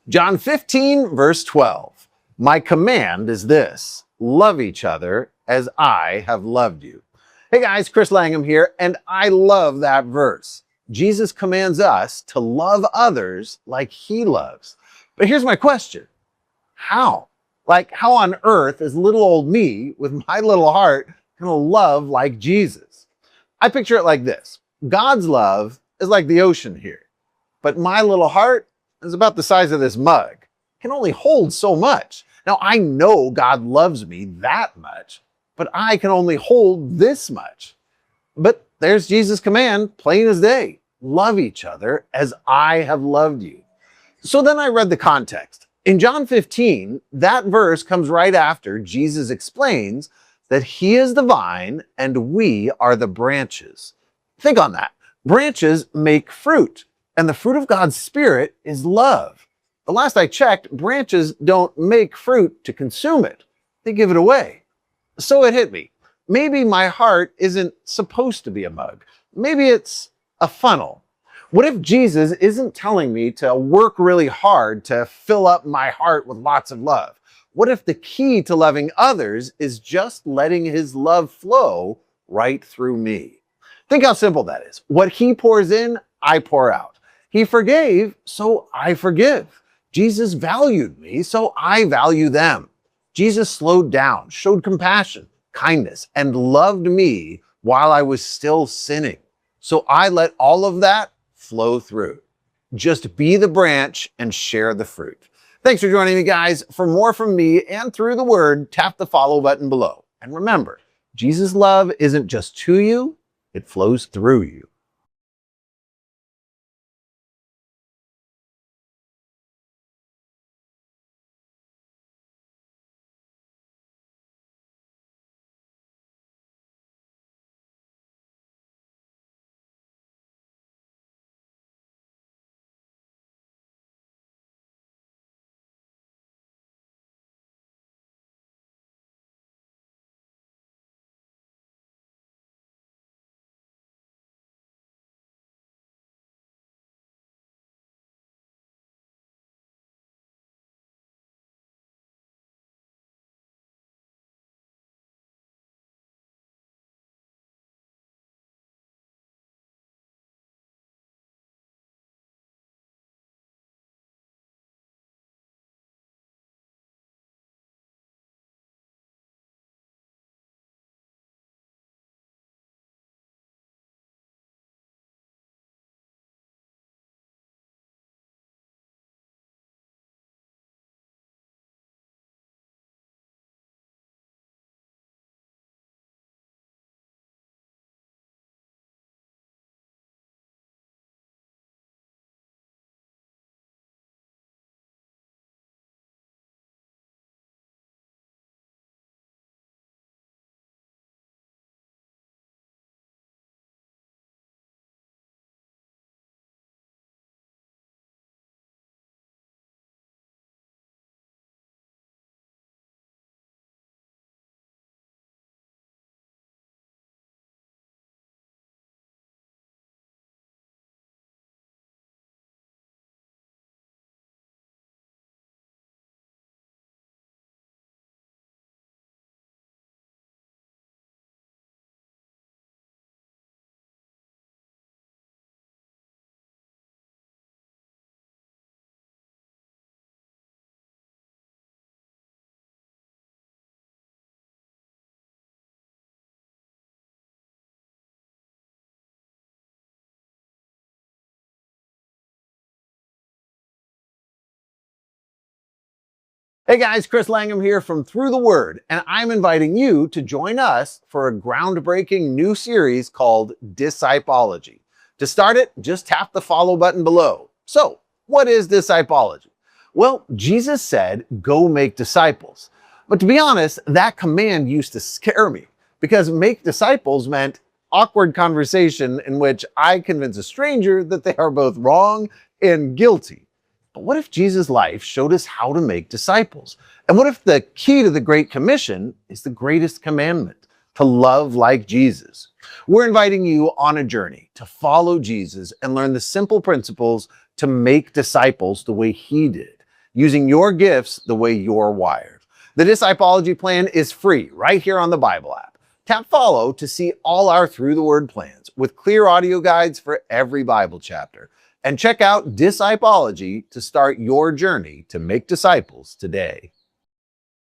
John 15, verse 12. My command is this: love each other as I have loved you. Hey guys, Chris Langham here, and I love that verse. Jesus commands us to love others like he loves. But here's my question. How? How on earth is little old me with my little heart gonna love like Jesus? I picture it like this. God's love is like the ocean here, but my little heart is about the size of this mug. It can only hold so much. Now, I know God loves me that much, but I can only hold this much. But there's Jesus' command, plain as day. Love each other as I have loved you. So then I read the context. In John 15, that verse comes right after Jesus explains that he is the vine and we are the branches. Think on that. Branches make fruit, and the fruit of God's Spirit is love. The last I checked, branches don't make fruit to consume it. They give it away. So it hit me. Maybe my heart isn't supposed to be a mug. Maybe it's a funnel. What if Jesus isn't telling me to work really hard to fill up my heart with lots of love? What if the key to loving others is just letting his love flow right through me? Think how simple that is. What he pours in, I pour out. He forgave, so I forgive. Jesus valued me, so I value them. Jesus slowed down, showed compassion, kindness, and loved me while I was still sinning. So I let all of that flow through. Just be the branch and share the fruit. Thanks for joining me, guys. For more from me and through the word, tap the follow button below. And remember, Jesus' love isn't just to you, it flows through you. Hey guys, Chris Langham here from Through the Word, and I'm inviting you to join us for a groundbreaking new series called Discipology. To start it, just tap the follow button below. So, what is discipology? Well, Jesus said, go make disciples. But to be honest, that command used to scare me because make disciples meant awkward conversation in which I convince a stranger that they are both wrong and guilty. But what if Jesus' life showed us how to make disciples? And what if the key to the Great Commission is the greatest commandment, to love like Jesus? We're inviting you on a journey to follow Jesus and learn the simple principles to make disciples the way he did. using your gifts the way you're wired. The Discipology Plan is free right here on the Bible app. Tap follow to see all our Through the Word plans with clear audio guides for every Bible chapter. And check out Discipology to start your journey to make disciples today.